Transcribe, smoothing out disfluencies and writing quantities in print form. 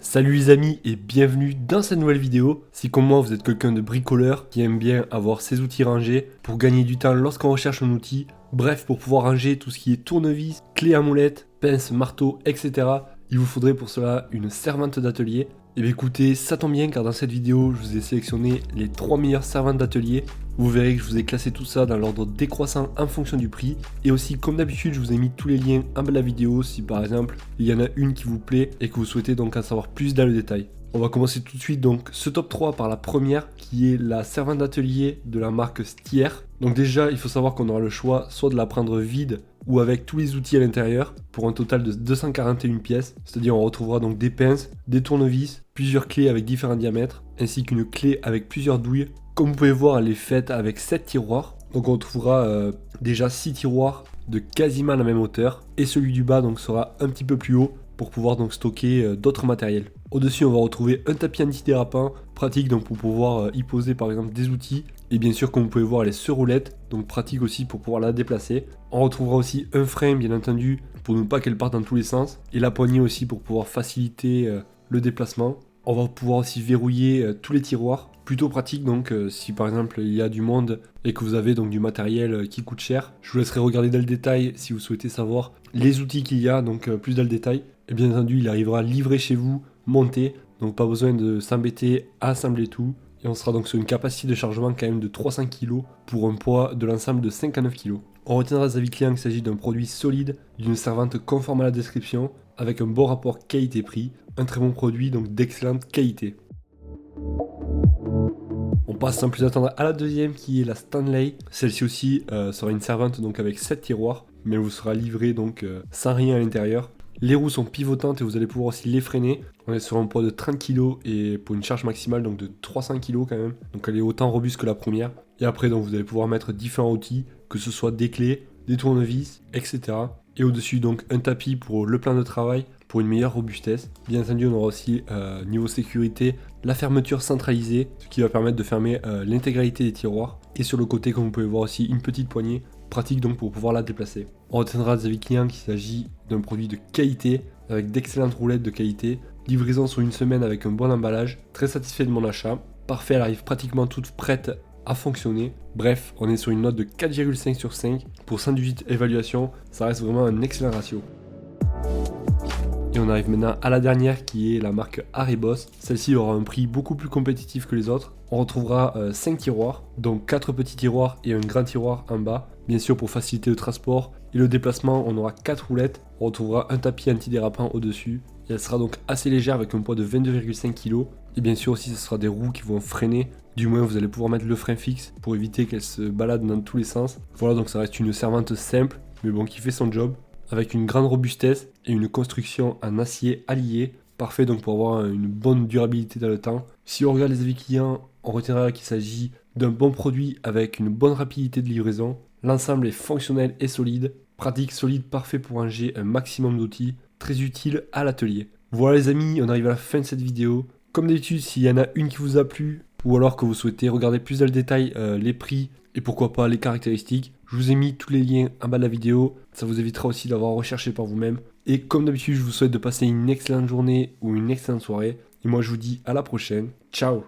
Salut les amis et bienvenue dans cette nouvelle vidéo. Si comme moi vous êtes quelqu'un de bricoleur qui aime bien avoir ses outils rangés pour gagner du temps lorsqu'on recherche un outil, bref pour pouvoir ranger tout ce qui est tournevis, clé à molette, pince, marteau, etc. Il vous faudrait pour cela une servante d'atelier. Et bien écoutez, ça tombe bien car dans cette vidéo je vous ai sélectionné les 3 meilleures servantes d'atelier. Vous verrez que je vous ai classé tout ça dans l'ordre décroissant en fonction du prix. Et aussi comme d'habitude je vous ai mis tous les liens en bas de la vidéo si par exemple il y en a une qui vous plaît et que vous souhaitez donc en savoir plus dans le détail. On va commencer tout de suite donc ce top 3 par la première qui est la servante d'atelier de la marque Stier. Donc déjà il faut savoir qu'on aura le choix soit de la prendre vide ou avec tous les outils à l'intérieur pour un total de 241 pièces. C'est-à-dire on retrouvera donc des pinces, des tournevis, plusieurs clés avec différents diamètres ainsi qu'une clé avec plusieurs douilles. Comme vous pouvez voir, elle est faite avec 7 tiroirs. Donc on retrouvera déjà 6 tiroirs de quasiment la même hauteur. Et celui du bas donc sera un petit peu plus haut pour pouvoir donc stocker d'autres matériels. Au-dessus, on va retrouver un tapis antidérapant, pratique donc pour pouvoir y poser par exemple des outils. Et bien sûr, comme vous pouvez voir, elle est sur roulette, donc pratique aussi pour pouvoir la déplacer. On retrouvera aussi un frein bien entendu pour ne pas qu'elle parte dans tous les sens. Et la poignée aussi pour pouvoir faciliter le déplacement. On va pouvoir aussi verrouiller tous les tiroirs. Plutôt pratique donc si par exemple il y a du monde et que vous avez donc du matériel qui coûte cher. Je vous laisserai regarder dans le détail si vous souhaitez savoir les outils qu'il y a, donc plus dans le détail. Et bien entendu il arrivera livré chez vous, monté, donc pas besoin de s'embêter à assembler tout. Et on sera donc sur une capacité de chargement quand même de 300 kg pour un poids de l'ensemble de 59 kg. On retiendra des avis clients qu'il s'agit d'un produit solide, d'une servante conforme à la description, avec un bon rapport qualité-prix, un très bon produit donc d'excellente qualité. On passe sans plus attendre à la deuxième qui est la Stanley. Celle-ci aussi sera une servante donc avec 7 tiroirs, mais elle vous sera livrée donc sans rien à l'intérieur. Les roues sont pivotantes et vous allez pouvoir aussi les freiner. On est sur un poids de 30 kg et pour une charge maximale donc de 300 kg quand même. Donc elle est autant robuste que la première. Et après donc vous allez pouvoir mettre différents outils, que ce soit des clés, des tournevis, etc. Et au-dessus donc un tapis pour le plan de travail pour une meilleure robustesse. Bien entendu on aura aussi niveau sécurité la fermeture centralisée, ce qui va permettre de fermer l'intégralité des tiroirs. Et sur le côté comme vous pouvez voir aussi une petite poignée, pratique donc pour pouvoir la déplacer. On retiendra des avis clients qu'il s'agit d'un produit de qualité avec d'excellentes roulettes de qualité. Livraison sur une semaine avec un bon emballage. Très satisfait de mon achat. Parfait, elle arrive pratiquement toute prête à fonctionner. Bref, on est sur une note de 4,5 sur 5. Pour 118 évaluations, ça reste vraiment un excellent ratio. Et on arrive maintenant à la dernière qui est la marque Aribos. Celle-ci aura un prix beaucoup plus compétitif que les autres. On retrouvera 5 tiroirs, donc 4 petits tiroirs et un grand tiroir en bas. Bien sûr pour faciliter le transport et le déplacement, on aura 4 roulettes. On retrouvera un tapis antidérapant au-dessus. Et elle sera donc assez légère avec un poids de 22,5 kg. Et bien sûr aussi ce sera des roues qui vont freiner. Du moins vous allez pouvoir mettre le frein fixe pour éviter qu'elle se balade dans tous les sens. Voilà, donc ça reste une servante simple mais bon qui fait son job, avec une grande robustesse et une construction en acier allié. Parfait donc pour avoir une bonne durabilité dans le temps. Si on regarde les avis clients, on retiendra qu'il s'agit d'un bon produit avec une bonne rapidité de livraison. L'ensemble est fonctionnel et solide. Pratique, solide, parfait pour ranger un maximum d'outils. Très utile à l'atelier. Voilà les amis, on arrive à la fin de cette vidéo. Comme d'habitude, s'il y en a une qui vous a plu, ou alors que vous souhaitez regarder plus dans le détail les prix et pourquoi pas les caractéristiques, je vous ai mis tous les liens en bas de la vidéo. Ça vous évitera aussi d'avoir recherché par vous-même. Et comme d'habitude, je vous souhaite de passer une excellente journée ou une excellente soirée. Et moi, je vous dis à la prochaine. Ciao!